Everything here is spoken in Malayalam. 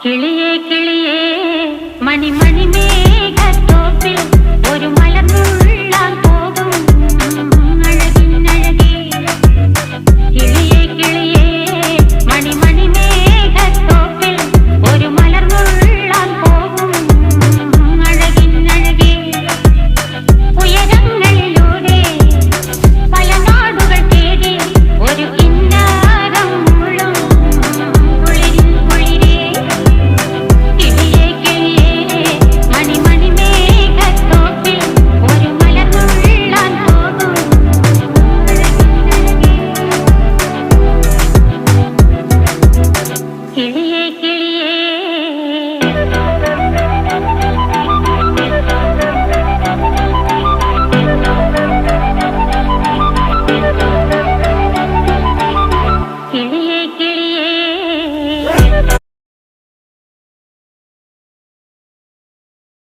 കിളിയേ കിളിയേ മണിമണി മേഘത്തോപ്പിൽ ഒരു മലർന്നുള്ളാൻ പോകും അഴകിനഴകേ. കിളിയേ കിളിയേ മണിമണി മേഘത്തോപ്പിൽ ഒരു മലർന്നുള്ളാൻ പോകും അഴകിനഴകേ. ഉയരങ്ങളിലൂടെ പല നാടുകൾ തേടി ഒരു കിന്നാരം മുള്ളും കുളിരിൻ കുളിരേ. കിളിയേ കിളിയേ മണിമണി മേഘത്തോപ്പിൽ ഒരു മലർന്നുള്ളാൻ പോകും അഴകിനഴകേ. കിളിയേ